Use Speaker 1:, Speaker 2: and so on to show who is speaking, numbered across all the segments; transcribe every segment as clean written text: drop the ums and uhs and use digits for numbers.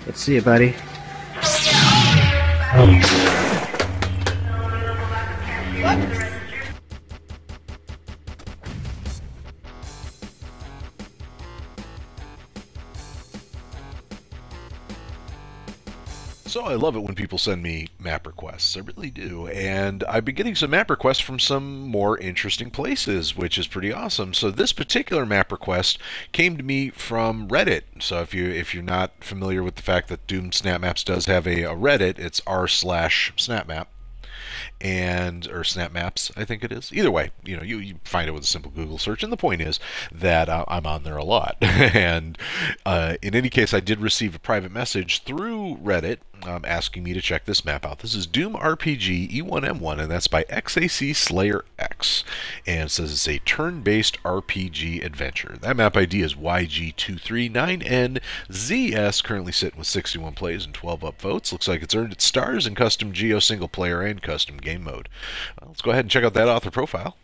Speaker 1: Let's see it, buddy.
Speaker 2: So I love it when people send me map requests. I really do. And I've been getting some map requests from some more interesting places, which is pretty awesome. So this particular map request came to me from Reddit. So if you're not familiar with the fact that Doom SnapMaps does have a Reddit, it's r/SnapMap. And or SnapMaps, I think it is. Either way, you find it with a simple Google search. And the point is that I'm on there a lot. And in any case, I did receive a private message through Reddit asking me to check this map out. This is Doom RPG E1M1, and that's by XACSlayerX. And it says it's a turn-based RPG adventure. That map ID is YG239NZS, currently sitting with 61 plays and 12 upvotes. Looks like it's earned its stars in custom Geo single player and custom game mode. Let's go ahead and check out that author profile.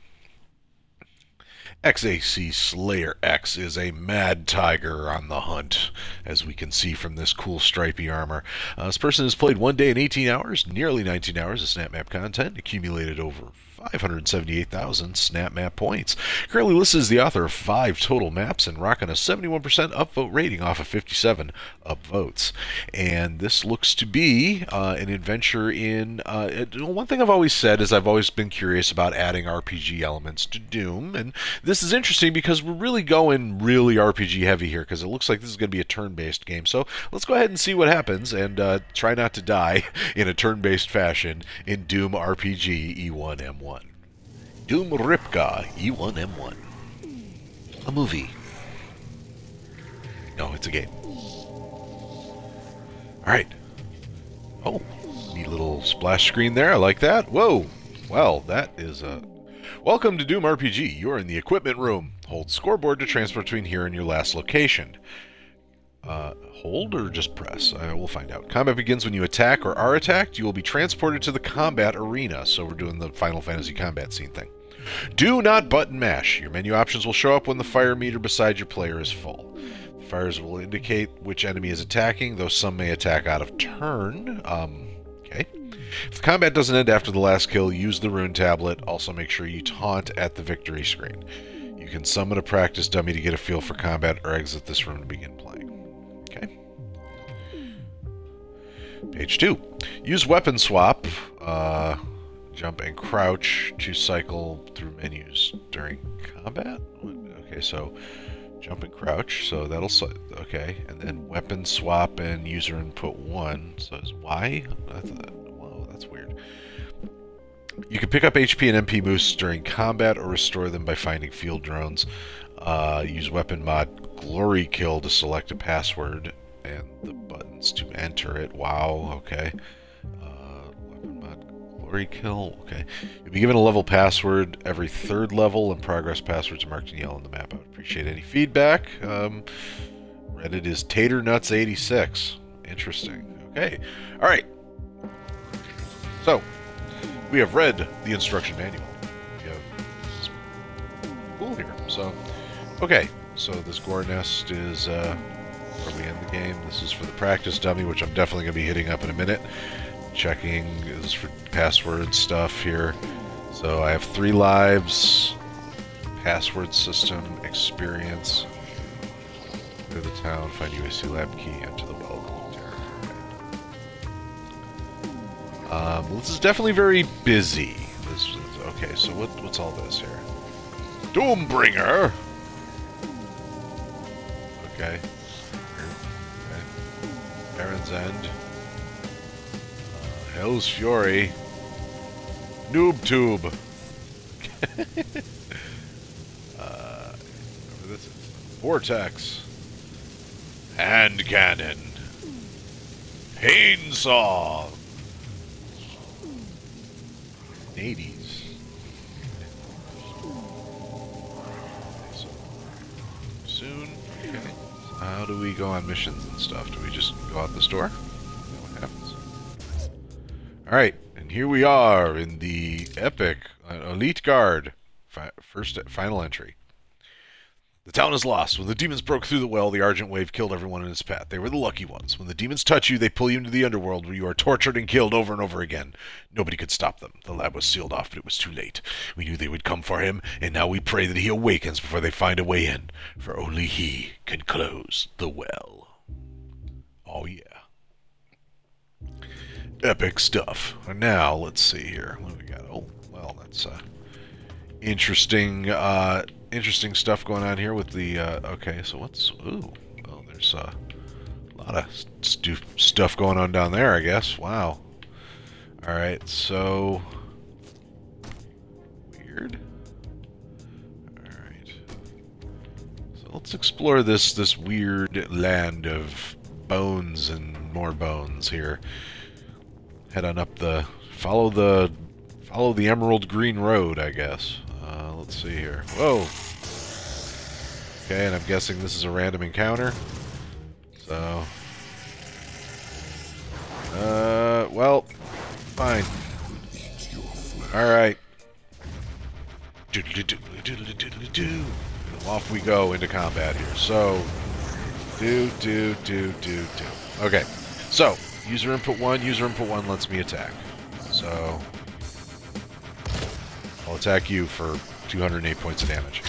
Speaker 2: XACSlayerX is a mad tiger on the hunt, as we can see from this cool stripy armor. This person has played 1 day and 18 hours, nearly 19 hours of SnapMap content, accumulated over 578,000 SnapMap points. Currently listed as the author of 5 total maps and rocking a 71% upvote rating off of 57 upvotes. And this looks to be an adventure in... one thing I've always said is I've always been curious about adding RPG elements to Doom, and this is interesting because we're really going really RPG heavy here, because it looks like this is going to be a turn-based game. So let's go ahead and see what happens, and try not to die in a turn-based fashion in Doom RPG E1M1. Doom Ripka E1M1. A movie. No, it's a game. Alright. Oh, neat little splash screen there. I like that. Whoa. Well, that is a... Welcome to Doom RPG. You're in the equipment room. Hold scoreboard to transfer between here and your last location. Hold or just press? We'll find out. Combat begins when you attack or are attacked. You will be transported to the combat arena. So we're doing the Final Fantasy combat scene thing. Do not button mash. Your menu options will show up when the fire meter beside your player is full. The fires will indicate which enemy is attacking, though some may attack out of turn. Okay. If the combat doesn't end after the last kill, use the rune tablet. Also make sure you taunt at the victory screen. You can summon a practice dummy to get a feel for combat or exit this room to begin playing. Okay. Page 2. Use weapon swap. Jump and crouch to cycle through menus during combat? Okay, so jump and crouch, so that'll... Okay, and then weapon swap and user input 1, so it's Y? Whoa, that's weird. You can pick up HP and MP boosts during combat or restore them by finding field drones. Use weapon mod Glory Kill to select a password and the buttons to enter it. Wow, okay. Weapon mod Glory Kill, okay. You'll be given a level password every 3rd level, and progress passwords are marked in yellow on the map. I would appreciate any feedback. Reddit is TaterNuts86. Interesting. Okay. Alright. So, we have read the instruction manual. We have this cool here. So, okay. So this gore nest is where we end the game. This is for the practice dummy, which I'm definitely going to be hitting up in a minute. Checking is for password stuff here. So I have 3 lives. Password system experience. Go to the town, find UAC lab key, enter the welcome territory. This is definitely very busy. Okay, so what's all this here? Doombringer! Okay. Baron's End. Hell's Fury. Noob Tube. Whatever this is. Vortex. Hand Cannon. Chainsaw. 80s. So, soon. Okay. So how do we go on missions and stuff? Do we just go out this door? Is that what happens? Alright, and here we are in the epic Elite Guard. Final entry. The town is lost. When the demons broke through the well, the Argent Wave killed everyone in its path. They were the lucky ones. When the demons touch you, they pull you into the underworld, where you are tortured and killed over and over again. Nobody could stop them. The lab was sealed off, but it was too late. We knew they would come for him, and now we pray that he awakens before they find a way in, for only he can close the well. Oh, yeah. Epic stuff. Now, let's see here. What do we got? Oh, well, that's interesting interesting stuff going on here with the okay, so what's well, there's a lot of stuff going on down there, I guess. Wow. Alright, so weird. Alright, so let's explore this weird land of bones and more bones here. Head on up the follow the emerald green road, I guess. Let's see here. Whoa! Okay, and I'm guessing this is a random encounter. So... well, fine. Alright. Off we go into combat here. So... Okay, so, user input 1 lets me attack. So... I'll attack you for 208 points of damage.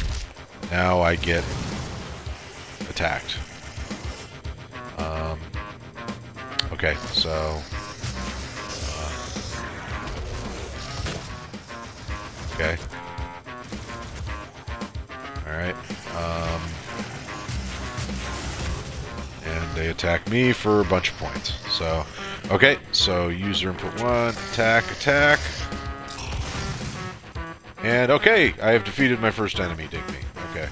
Speaker 2: Now I get attacked. Okay, so... okay. Alright. And they attack me for a bunch of points. So, okay, so user input 1, attack. And okay, I have defeated my first enemy, dig me. Okay.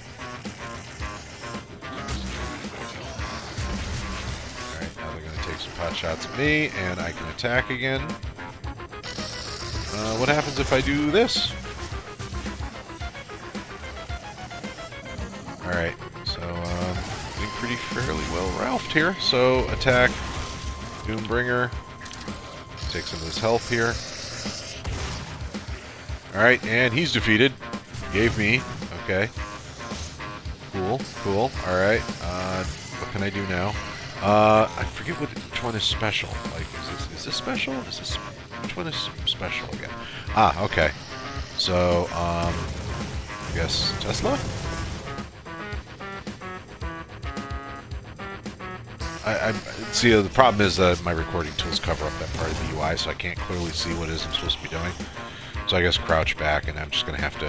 Speaker 2: Alright, now they're going to take some pot shots at me, and I can attack again. What happens if I do this? Alright, so, getting pretty fairly well ralphed here. So, attack, Doombringer, take some of this health here. Alright, and he's defeated. Gave me. Okay. Cool. Alright. What can I do now? I forget which one is special. Like, is this special? Which one is special again? Ah, okay. So, I guess Tesla? I see, the problem is that my recording tools cover up that part of the UI, so I can't clearly see what it is I'm supposed to be doing. So I guess crouch back, and I'm just going to have to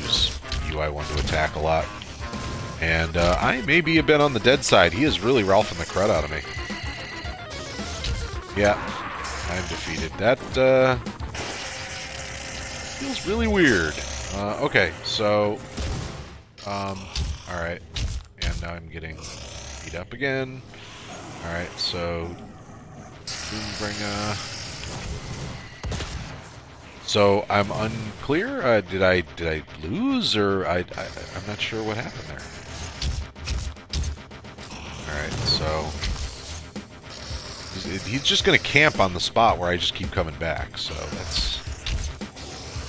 Speaker 2: use UI1 to attack a lot. And I may be a bit on the dead side. He is really ralphing the crud out of me. Yeah, I'm defeated. That feels really weird. Okay, so... alright. And now I'm getting beat up again. Alright, so... Doombringer... So I'm unclear. Did I lose, or I'm not sure what happened there. All right, so he's just gonna camp on the spot where I just keep coming back. So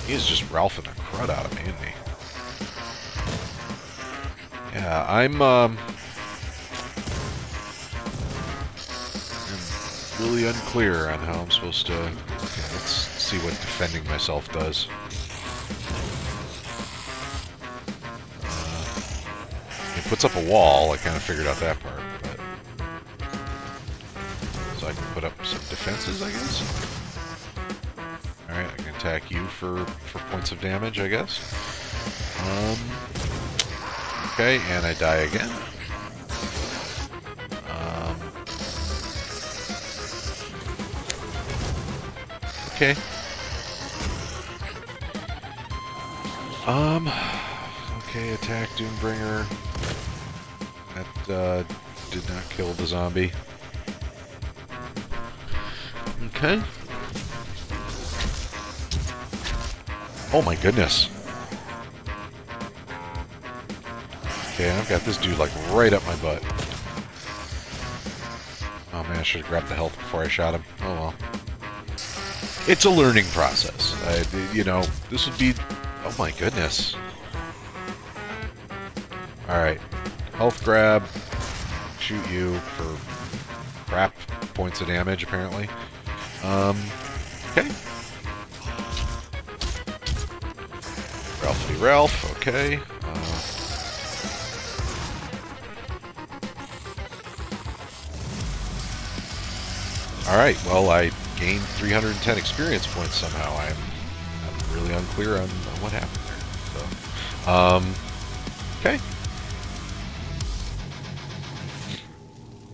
Speaker 2: he's just ralphing the crud out of me, isn't he? Yeah, I'm really unclear on how I'm supposed to... Okay, let's see what defending myself does. It puts up a wall. I kind of figured out that part, but... So I can put up some defenses, I guess? Alright, I can attack you for points of damage, I guess. Okay, and I die again. Okay. Okay, attack Doombringer. That, did not kill the zombie. Okay. Oh my goodness. Okay, I've got this dude, like, right up my butt. Oh man, I should have grabbed the health before I shot him. Oh well. It's a learning process. You know, this would be... Oh my goodness. Alright. Health grab. Shoot you for crap points of damage, apparently. Okay. Ralphie Ralph, okay. Alright, well, I gained 310 experience points somehow. I'm really unclear on what happened there. So, okay.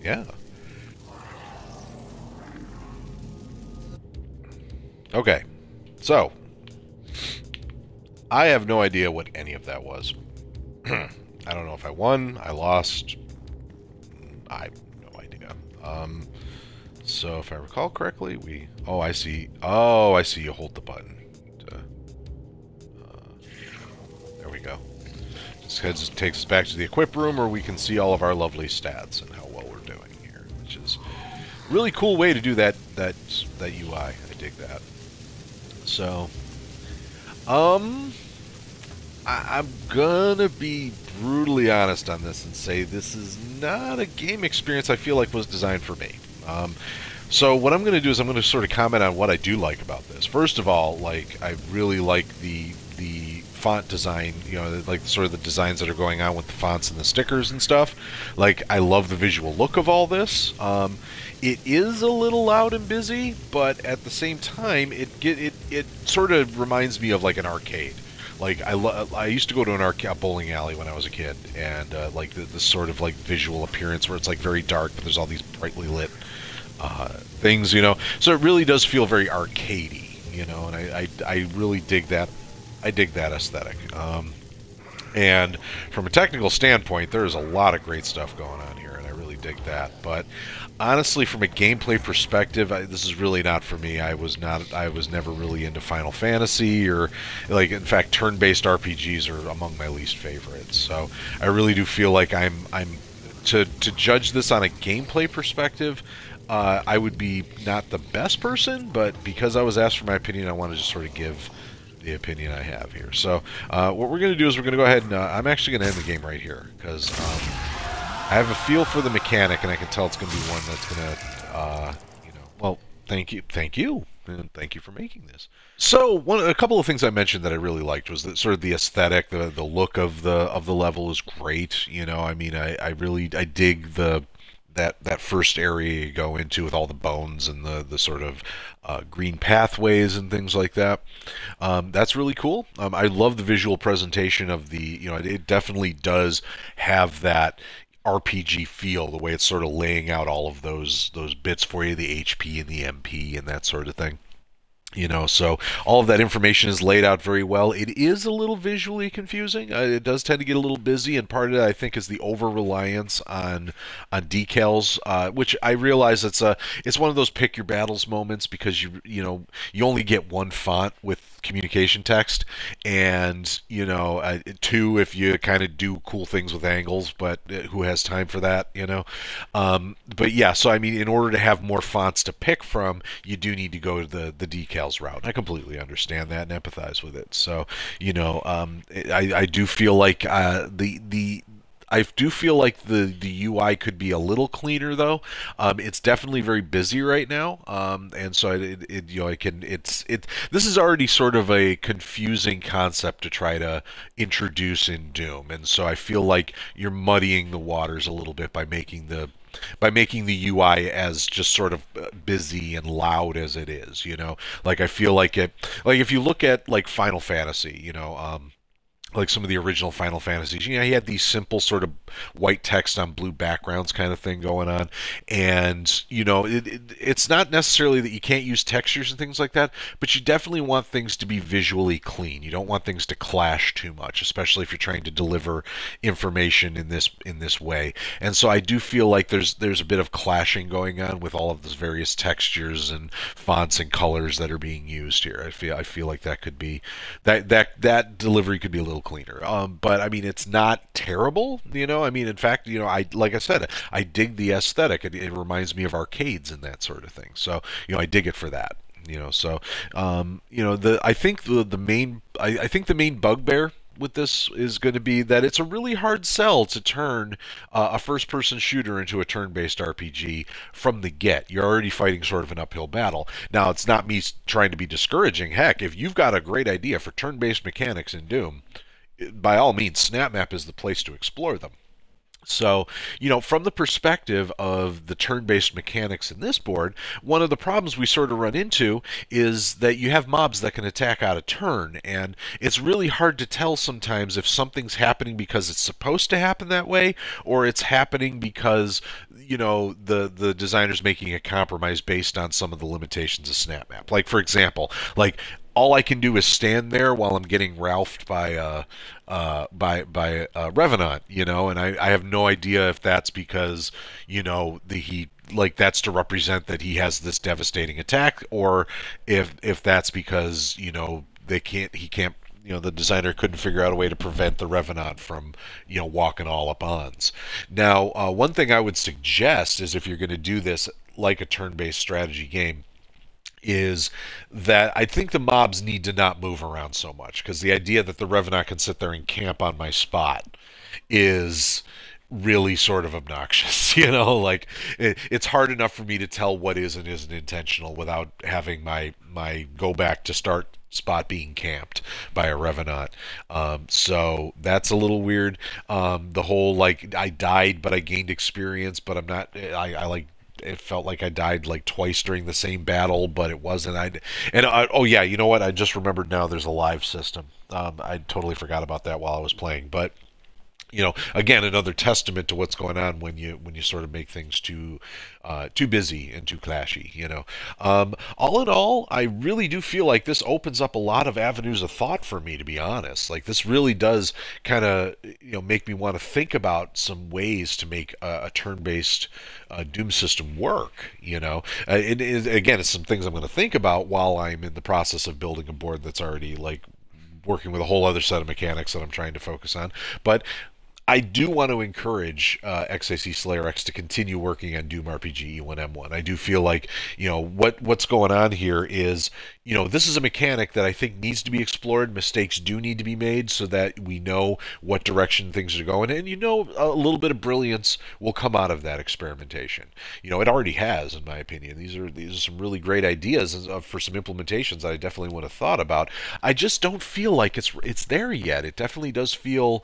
Speaker 2: Yeah. Okay. So, I have no idea what any of that was. I don't know if I won, I lost. I have no idea. So if I recall correctly, we... Oh, I see. Oh, I see. You hold the button. There we go. This takes us back to the equip room where we can see all of our lovely stats and how well we're doing here, which is a really cool way to do that UI. I dig that. So, I'm gonna be brutally honest on this and say this is not a game experience I feel like was designed for me. So what I'm going to do is I'm going to sort of comment on what I do like about this. First of all, like, I really like the font design, you know, like sort of the designs that are going on with the fonts and the stickers and stuff. Like, I love the visual look of all this. It is a little loud and busy, but at the same time, it sort of reminds me of like an arcade. Like, I used to go to a bowling alley when I was a kid, and like the sort of like visual appearance where it's like very dark, but there's all these brightly lit things, you know. So it really does feel very arcadey, you know, and I really dig that. I dig that aesthetic. And from a technical standpoint, there's a lot of great stuff going on here, and I really dig that. But honestly, from a gameplay perspective, this is really not for me. I was never really into Final Fantasy, or like, in fact, turn-based RPGs are among my least favorites. So I really do feel like I'm to judge this on a gameplay perspective. I would be not the best person, but because I was asked for my opinion, I want to just sort of give the opinion I have here. So what we're going to do is we're going to go ahead and I'm actually going to end the game right here, because I have a feel for the mechanic, and I can tell it's going to be one that's going to, you know, well, thank you, and thank you for making this. So a couple of things I mentioned that I really liked was that sort of the aesthetic, the look of the level is great. You know, I mean, I dig that first area you go into with all the bones and the sort of green pathways and things like that. That's really cool. I love the visual presentation of the, you know, it definitely does have that RPG feel, the way it's sort of laying out all of those bits for you, the HP and the MP and that sort of thing. You know, so all of that information is laid out very well. It is a little visually confusing. It does tend to get a little busy, and part of it, I think, is the over-reliance on decals, which I realize it's one of those pick your battles moments, because you know, you only get one font with communication text, and you know, two if you kind of do cool things with angles, but who has time for that, you know? But yeah, so I mean, in order to have more fonts to pick from, you do need to go to the decals route. I completely understand that and empathize with it. So, you know, I do feel like I do feel like the UI could be a little cleaner, though. It's definitely very busy right now, and so you know, this is already sort of a confusing concept to try to introduce in Doom, and so I feel like you're muddying the waters a little bit by making the UI as just sort of busy and loud as it is. You know, like, I feel like if you look at like Final Fantasy, you know, like some of the original Final Fantasies, you know, he had these simple sort of white text on blue backgrounds kind of thing going on, and you know, it's not necessarily that you can't use textures and things like that, but you definitely want things to be visually clean. You don't want things to clash too much, especially if you're trying to deliver information in this way. And so I do feel like there's a bit of clashing going on with all of those various textures and fonts and colors that are being used here. I feel like that could be that delivery could be a little cleaner. But I mean, it's not terrible, you know. I mean, in fact, you know, like I said, I dig the aesthetic. It reminds me of arcades and that sort of thing. So, you know, I dig it for that. You know, so you know, I think the main bugbear with this is going to be that it's a really hard sell to turn a first-person shooter into a turn-based RPG from the get. You're already fighting sort of an uphill battle. Now, it's not me trying to be discouraging. Heck, if you've got a great idea for turn-based mechanics in Doom, by all means, SNAPMAP is the place to explore them. So, from the perspective of the turn-based mechanics in this board, one of the problems we sort of run into is that you have mobs that can attack out of turn, and it's really hard to tell sometimes if something's happening because it's supposed to happen that way, or it's happening because, the designer's making a compromise based on some of the limitations of SNAPMAP. Like, for example, all I can do is stand there while I'm getting ralphed by Revenant, and I have no idea if that's because that's to represent that he has this devastating attack, or if that's because he can't. The designer couldn't figure out a way to prevent the Revenant from, walking all up ons. Now, one thing I would suggest is if you're going to do this like a turn-based strategy game, is that I think the mobs need to not move around so much, because the idea that the Revenant can sit there and camp on my spot is really sort of obnoxious. It's hard enough for me to tell what is and isn't intentional without having my go back to start spot being camped by a Revenant. So that's a little weird. The whole I died but I gained experience, but I'm not it felt like I died twice during the same battle, but it wasn't. Oh yeah, you know what? I just remembered now. There's a live system. I totally forgot about that while I was playing. But again, another testament to what's going on when you sort of make things too busy and too clashy. All in all, I really do feel like this opens up a lot of avenues of thought for me, to be honest. This really does kind of make me want to think about some ways to make a turn-based Doom system work. Again, it's some things I'm going to think about while I'm in the process of building a board that's already working with a whole other set of mechanics that I'm trying to focus on. But I do want to encourage XACSlayerX to continue working on Doom RPG E1M1. I do feel like, what's going on here is, this is a mechanic that I think needs to be explored. Mistakes do need to be made so that we know what direction things are going. And, a little bit of brilliance will come out of that experimentation. It already has, in my opinion. These are some really great ideas for some implementations that I definitely would have thought about. I just don't feel like it's there yet. It definitely does feel...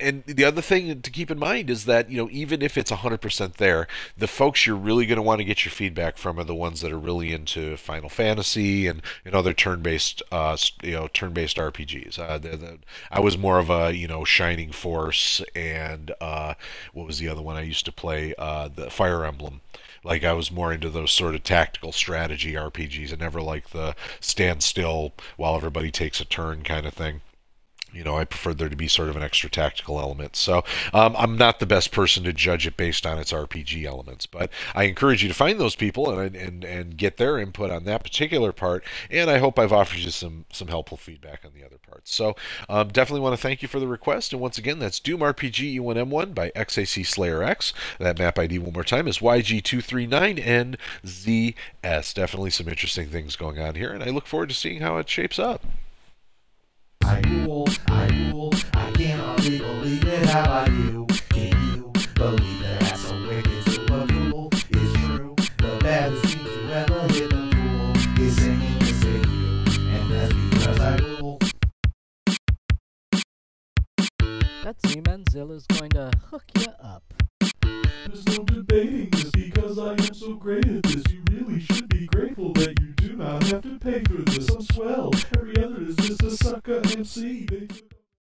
Speaker 2: And the other thing to keep in mind is that, even if it's 100% there, the folks you're really going to want to get your feedback from are the ones that are really into Final Fantasy and other turn-based, turn-based RPGs. I was more of a, Shining Force and what was the other one I used to play? The Fire Emblem. I was more into those sort of tactical strategy RPGs and never the stand still while everybody takes a turn kind of thing. I prefer there to be sort of an extra tactical element. So I'm not the best person to judge it based on its RPG elements, but I encourage you to find those people and get their input on that particular part. And I hope I've offered you some helpful feedback on the other parts. So definitely want to thank you for the request. And once again, that's Doom RPG E1M1 by XACSlayerX. That map ID one more time is YG239NZS. Definitely some interesting things going on here, and I look forward to seeing how it shapes up.
Speaker 1: I rule, I cannot believe it, how about you? Can you believe that that's a wicked super fool? It's true, the baddest team to ever hit the pool is singing to save you, and that's because I rule.
Speaker 3: That Z-Manzilla's going to hook you up.
Speaker 1: There's no debating this because I am so great at this. You really should be grateful that you do not have to pay for this. I'm swell. Every other is just a sucker MC. They took